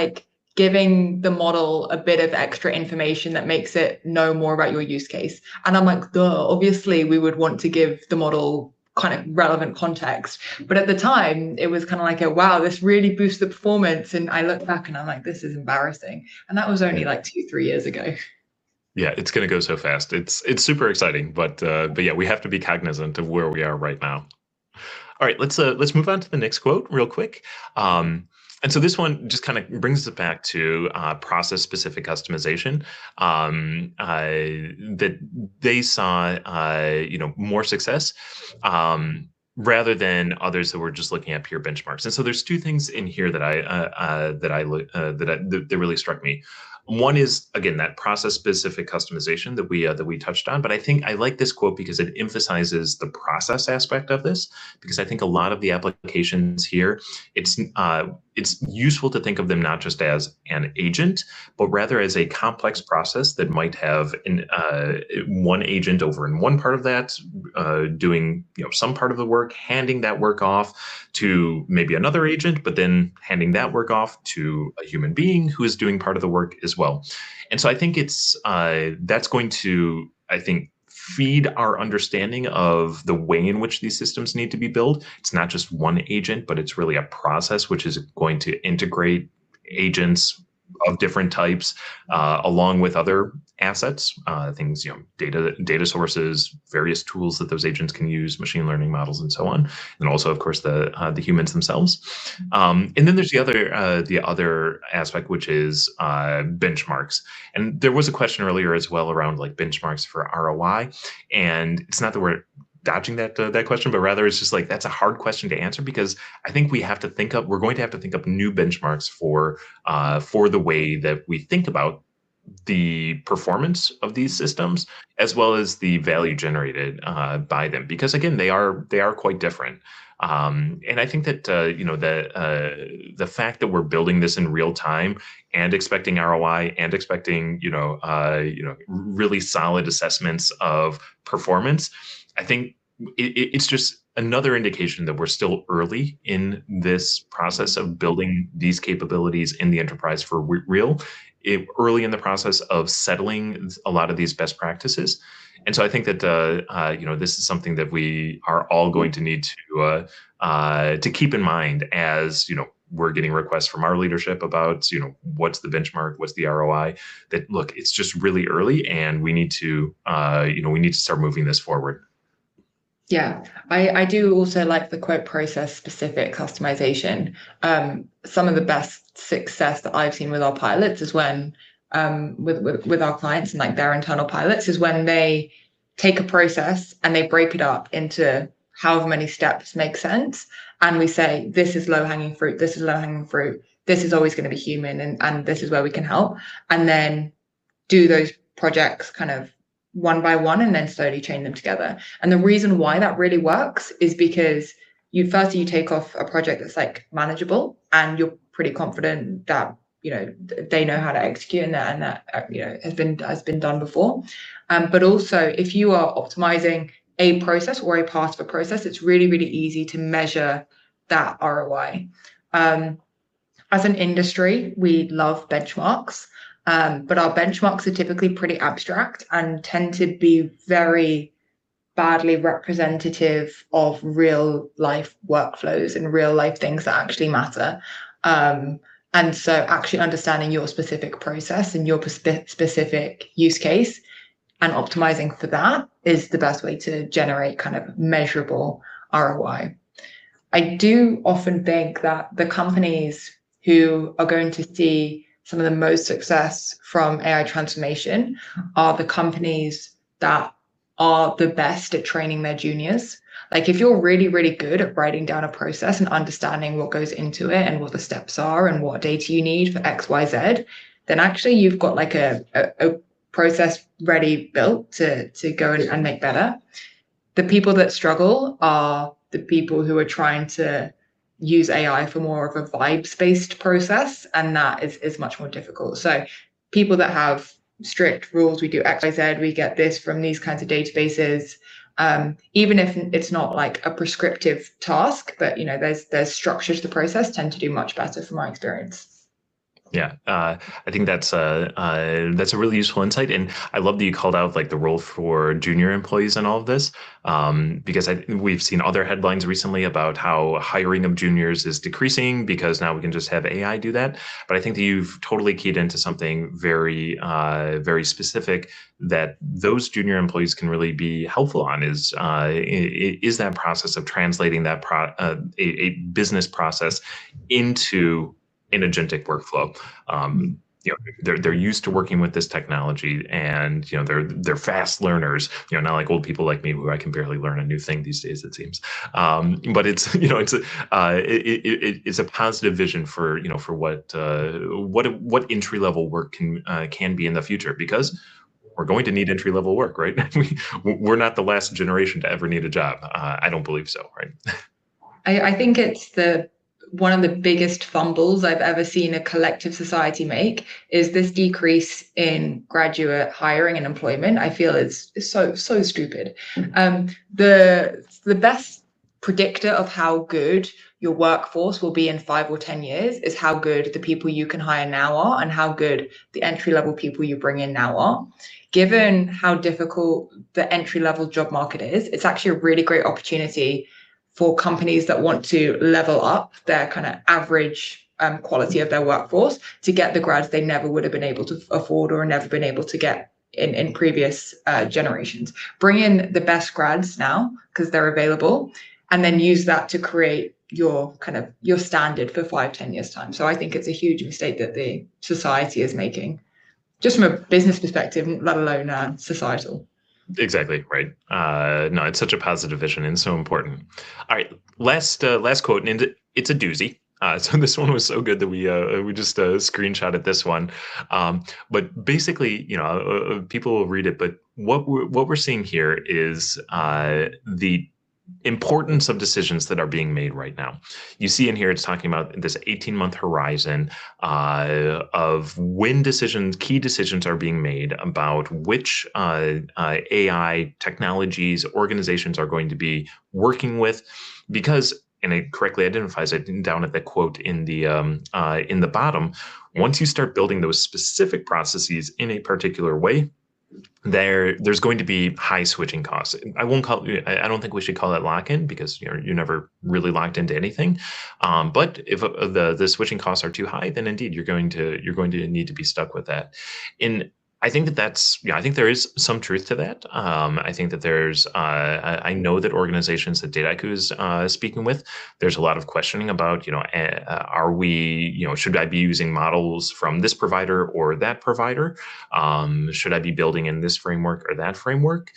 giving the model a bit of extra information that makes it know more about your use case. And I'm like, duh, obviously we would want to give the model kind of relevant context. But at the time, it was kind of wow, this really boosts the performance. And I look back and I'm like, this is embarrassing. And that was only 2-3 years ago. Yeah, it's going to go so fast. It's super exciting, but yeah, we have to be cognizant of where we are right now. All right, let's move on to the next quote real quick. And so this one just kind of brings us back to process-specific customization. That they saw, more success rather than others that were just looking at pure benchmarks. And so there's two things in here that really struck me. One is, again, that process-specific customization that we touched on. But I think I like this quote because it emphasizes the process aspect of this, because I think a lot of the applications here, it's useful to think of them not just as an agent, but rather as a complex process that might have one agent over in one part of that, doing some part of the work, handing that work off to maybe another agent, but then handing that work off to a human being who is doing part of the work as well. And so I think that's going to, feed our understanding of the way in which these systems need to be built. It's not just one agent, but it's really a process which is going to integrate agents of different types, along with other assets, things, data sources, various tools that those agents can use, machine learning models, and so on, and also, of course, the humans themselves. And then there's the other aspect, which is benchmarks. And there was a question earlier as well around like benchmarks for ROI, and it's not that we're dodging that question, but rather it's just like that's a hard question to answer, because I think we're going to have to think up new benchmarks for the way that we think about the performance of these systems, as well as the value generated by them, because again, they are quite different. And I think that the fact that we're building this in real time and expecting ROI and expecting really solid assessments of performance, I think it's just another indication that we're still early in this process of building these capabilities in the enterprise for real, early in the process of settling a lot of these best practices. And so I think that this is something that we are all going to need to keep in mind as we're getting requests from our leadership about what's the benchmark, what's the ROI. That look, it's just really early, and we need to start moving this forward. Yeah, I do also like the quote process specific customization. Some of the best success that I've seen with our pilots is when with our clients and like their internal pilots is when they take a process and they break it up into however many steps make sense. And we say, this is low hanging fruit, this is low hanging fruit, this is always going to be human, and this is where we can help. And then do those projects kind of one by one and then slowly chain them together. And the reason why that really works is because you take off a project that's like manageable and you're pretty confident that they know how to execute and that has been done before. But also, if you are optimizing a process or a part of a process, it's really, really easy to measure that ROI. As an industry, we love benchmarks. But our benchmarks are typically pretty abstract and tend to be very badly representative of real life workflows and real life things that actually matter. And so actually understanding your specific process and your specific use case and optimizing for that is the best way to generate kind of measurable ROI. I do often think that the companies who are going to see some of the most success from AI transformation are the companies that are the best at training their juniors. Like if you're really, really good at writing down a process and understanding what goes into it and what the steps are and what data you need for X, Y, Z, then actually you've got like a process ready built to go and make better. The people that struggle are the people who are trying to use AI for more of a vibes-based process, and that is much more difficult. So people that have strict rules, we do X, Y, Z, we get this from these kinds of databases, even if it's not like a prescriptive task, but there's structure to the process, tend to do much better from my experience. Yeah, I think that's a really useful insight, and I love that you called out like the role for junior employees in all of this, because we've seen other headlines recently about how hiring of juniors is decreasing because now we can just have AI do that. But I think that you've totally keyed into something very, very specific that those junior employees can really be helpful on is that process of translating that a business process into an agentic workflow. They're used to working with this technology, and they're fast learners. Not like old people like me who I can barely learn a new thing these days, it seems. But it's it's a positive vision for what entry level work can be in the future, because we're going to need entry level work, right? We're not the last generation to ever need a job. I don't believe so, right? I think it's one of the biggest fumbles I've ever seen a collective society make is this decrease in graduate hiring and employment. I feel it's so stupid. The best predictor of how good your workforce will be in 5 or 10 years is how good the people you can hire now are and how good the entry-level people you bring in now are. Given how difficult the entry-level job market is, it's actually a really great opportunity for companies that want to level up their kind of average quality of their workforce to get the grads they never would have been able to afford or never been able to get in previous generations. Bring in the best grads now because they're available, and then use that to create your standard for 5-10 years time. So I think it's a huge mistake that the society is making, just from a business perspective, let alone societal. Exactly right. No, it's such a positive vision and so important. All right, last quote, and it's a doozy. So this one was so good that we just screenshotted this one. But basically, people will read it. But what we're seeing here is the importance of decisions that are being made right now. You see in here, it's talking about this 18-month horizon of when key decisions are being made about which AI technologies organizations are going to be working with, because, and it correctly identifies it down at the quote in the bottom, once you start building those specific processes in a particular way, there's going to be high switching costs. I don't think we should call it lock-in, because you're never really locked into anything. But if the switching costs are too high, then indeed you're going to need to be stuck with that. I think I think there is some truth to that. I think that I know that organizations that Dataiku is speaking with, there's a lot of questioning about, are we, should I be using models from this provider or that provider? Should I be building in this framework or that framework?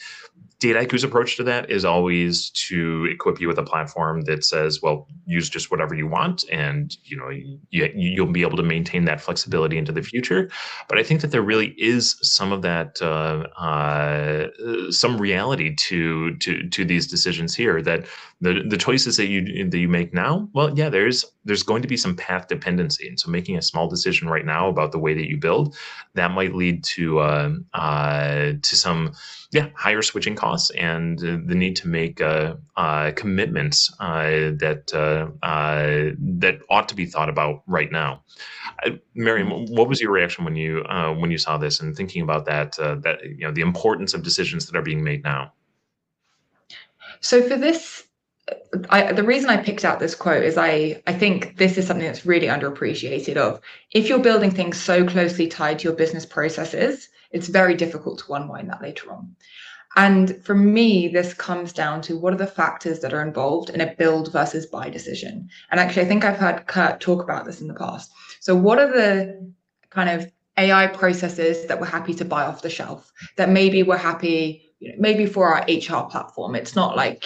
Dataiku's approach to that is always to equip you with a platform that says, well, use just whatever you want, and you'll be able to maintain that flexibility into the future. But I think that there really is some of that, some reality to these decisions here, that the choices that you make now, well, yeah, there's going to be some path dependency, and so making a small decision right now about the way that you build, that might lead to some higher switching costs, and the need to make commitments that ought to be thought about right now. Meryem, what was your reaction when you saw this and thinking about that the importance of decisions that are being made now? So for this, the reason I picked out this quote is I think this is something that's really underappreciated. If you're building things so closely tied to your business processes, it's very difficult to unwind that later on. And for me, this comes down to what are the factors that are involved in a build versus buy decision. And actually, I think I've heard Kurt talk about this in the past. So what are the kind of AI processes that we're happy to buy off the shelf, that maybe we're happy, maybe for our HR platform? It's not like,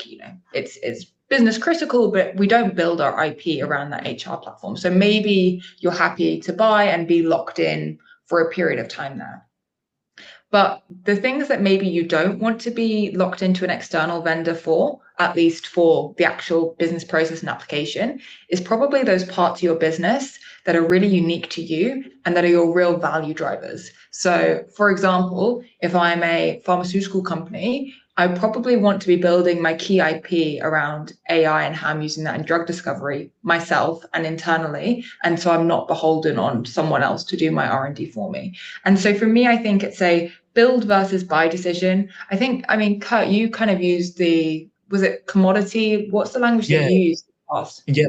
it's business critical, but we don't build our IP around that HR platform. So maybe you're happy to buy and be locked in for a period of time there. But the things that maybe you don't want to be locked into an external vendor for, at least for the actual business process and application, is probably those parts of your business that are really unique to you and that are your real value drivers. So, for example, if I'm a pharmaceutical company, I probably want to be building my key IP around AI and how I'm using that in drug discovery myself and internally. And so I'm not beholden on someone else to do my R&D for me. And so for me, I think it's a build versus buy decision. I mean, Kurt, you kind of used was it commodity? What's the language that you used? Yeah,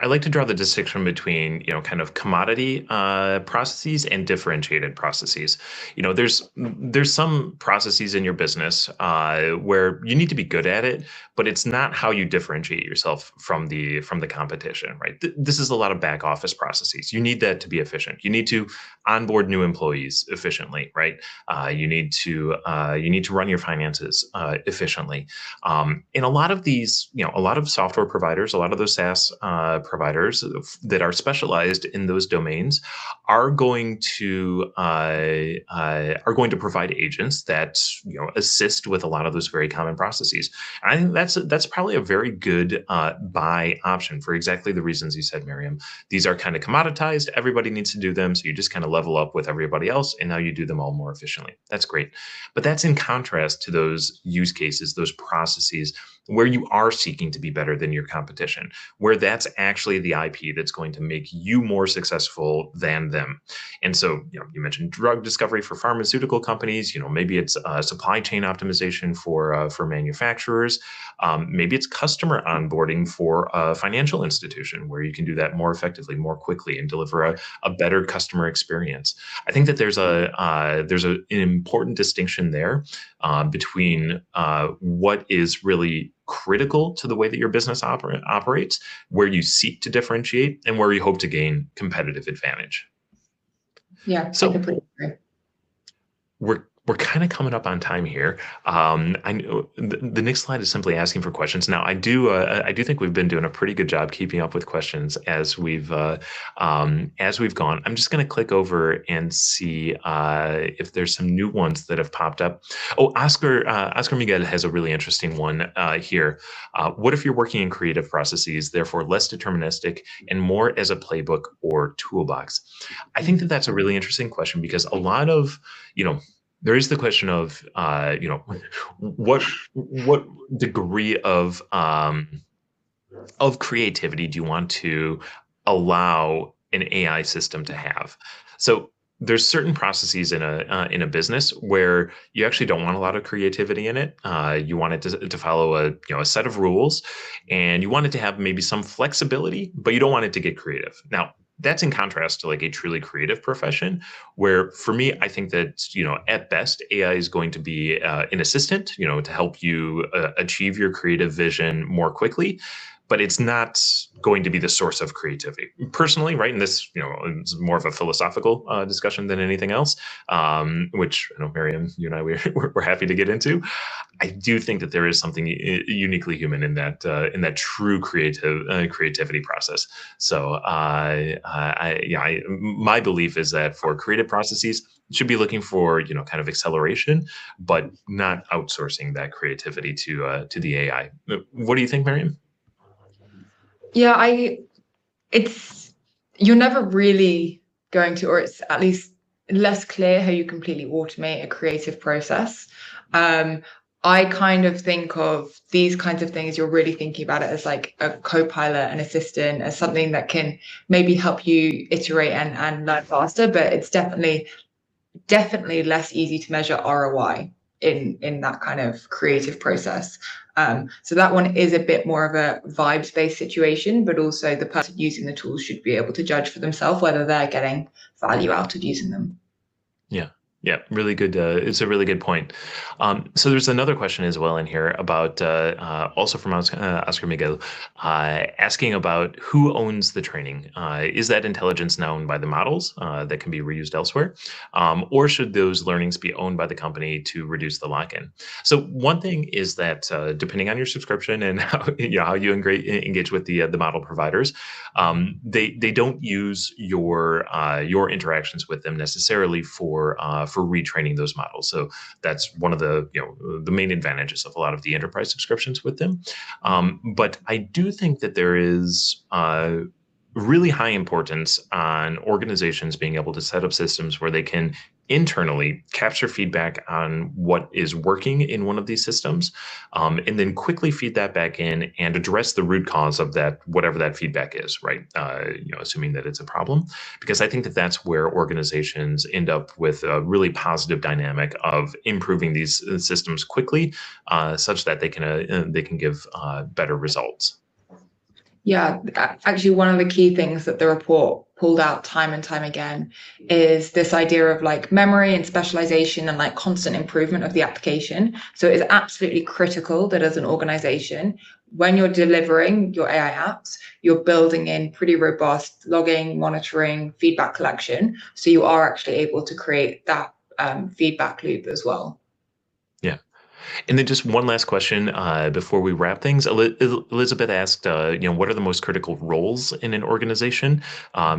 I like to draw the distinction between, kind of commodity processes and differentiated processes. There's some processes in your business where you need to be good at it, but it's not how you differentiate yourself from the competition, right? This is a lot of back office processes. You need that to be efficient. You need to onboard new employees efficiently, right? You need to run your finances efficiently. And a lot of these, a lot of software providers, a lot of those SaaS providers that are specialized in those domains are going to provide agents that assist with a lot of those very common processes. And I think that's probably a very good buy option for exactly the reasons you said, Meryem. These are kind of commoditized. Everybody needs to do them, so you just kind of level up with everybody else, and now you do them all more efficiently. That's great, but that's in contrast to those use cases, those processes where you are seeking to be better than your competition, where that's actually the IP that's going to make you more successful than them. And so, you mentioned drug discovery for pharmaceutical companies. Maybe it's supply chain optimization for manufacturers. Maybe it's customer onboarding for a financial institution, where you can do that more effectively, more quickly, and deliver a better customer experience. I think that there's an important distinction there between what is really critical to the way that your business operates, where you seek to differentiate, and where you hope to gain competitive advantage. Yeah, I So completely agree. we're kind of coming up on time here. I know the next slide is simply asking for questions. Now, I do think we've been doing a pretty good job keeping up with questions as we've gone. I'm just going to click over and see if there's some new ones that have popped up. Oh, Oscar Miguel has a really interesting one here. What if you're working in creative processes, therefore less deterministic and more as a playbook or toolbox? I think that that's a really interesting question, because a lot of, there is the question of, what degree of creativity do you want to allow an AI system to have? So there's certain processes in a business where you actually don't want a lot of creativity in it. You want it to follow a set of rules, and you want it to have maybe some flexibility, but you don't want it to get creative. Now, that's in contrast to like a truly creative profession, where for me, I think that, at best, AI is going to be an assistant, to help you achieve your creative vision more quickly, but it's not going to be the source of creativity. Personally, right? And this, is more of a philosophical discussion than anything else, which, Meryem, you and I, we're happy to get into. I do think that there is something uniquely human in that true creativity process. So, my belief is that for creative processes, you should be looking for kind of acceleration, but not outsourcing that creativity to the AI. What do you think, Meryem? Yeah, you're never really going to, or it's at least less clear how you completely automate a creative process. I kind of think of these kinds of things, you're really thinking about it as like a co-pilot, an assistant, as something that can maybe help you iterate and learn faster, but it's definitely less easy to measure ROI in that kind of creative process. So that one is a bit more of a vibes-based situation, but also the person using the tools should be able to judge for themselves whether they're getting value out of using them. Yeah. Yeah, really good. It's a really good point. So there's another question as well in here about also from Oscar Miguel, asking about who owns the training. Is that intelligence now owned by the models that can be reused elsewhere, or should those learnings be owned by the company to reduce the lock-in? So one thing is that depending on your subscription and how you engage with the model providers, they don't use your interactions with them necessarily for retraining those models. So that's one of the main advantages of a lot of the enterprise subscriptions with them. But I do think that there is really high importance on organizations being able to set up systems where they can internally capture feedback on what is working in one of these systems, and then quickly feed that back in and address the root cause of that, whatever that feedback is, right? Assuming that it's a problem, because I think that that's where organizations end up with a really positive dynamic of improving these systems quickly, such that they can give better results. Yeah, actually, one of the key things that the report pulled out time and time again is this idea of like memory and specialization and like constant improvement of the application. So it's absolutely critical that as an organization, when you're delivering your AI apps, you're building in pretty robust logging, monitoring, feedback collection. So you are actually able to create that feedback loop as well. Yeah. And then just one last question before we wrap things. Elizabeth asked, what are the most critical roles in an organization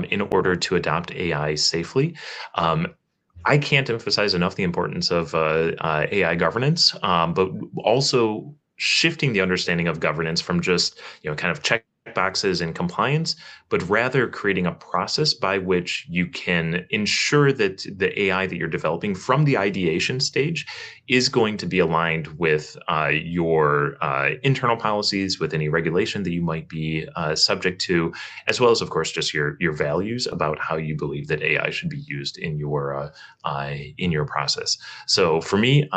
in order to adopt AI safely? I can't emphasize enough the importance of AI governance, but also shifting the understanding of governance from just kind of check boxes and compliance, but rather creating a process by which you can ensure that the AI that you're developing from the ideation stage is going to be aligned with your internal policies, with any regulation that you might be subject to, as well as, of course, just your values about how you believe that AI should be used in your process. So for me,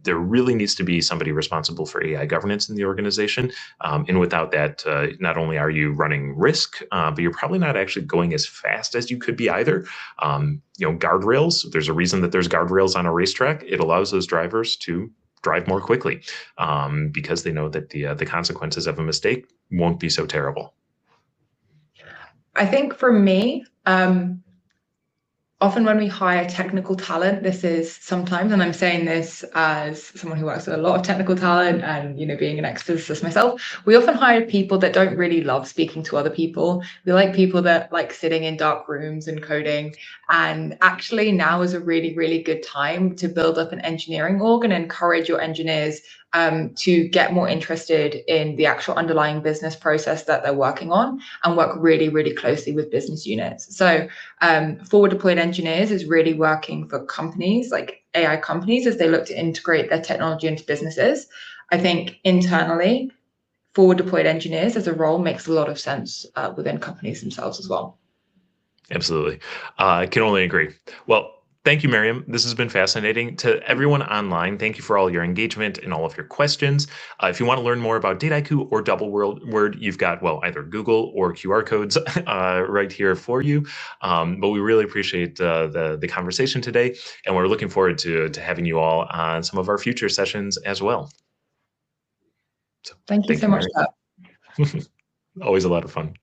there really needs to be somebody responsible for AI governance in the organization. And without that, not only are you running risk, but you're probably not actually going as fast as you could be either. Guardrails, there's a reason that there's guardrails on a racetrack. It allows those drivers to drive more quickly because they know that the consequences of a mistake won't be so terrible. I think for me, often when we hire technical talent, this is sometimes, and I'm saying this as someone who works with a lot of technical talent and, being an ex-physicist myself, we often hire people that don't really love speaking to other people. We like people that like sitting in dark rooms and coding. And actually now is a really, really good time to build up an engineering org and encourage your engineers to get more interested in the actual underlying business process that they're working on and work really, really closely with business units. So forward deployed engineers is really working for companies like AI companies as they look to integrate their technology into businesses. I think internally, forward deployed engineers as a role makes a lot of sense within companies themselves as well. Absolutely. I can only agree. Well, thank you, Meryem. This has been fascinating. To everyone online, thank you for all your engagement and all of your questions. If you want to learn more about Dataiku or Doubleword, you've got, either Google or QR codes right here for you. But we really appreciate the conversation today, and we're looking forward to having you all on some of our future sessions as well. So, thank you so much. Always a lot of fun.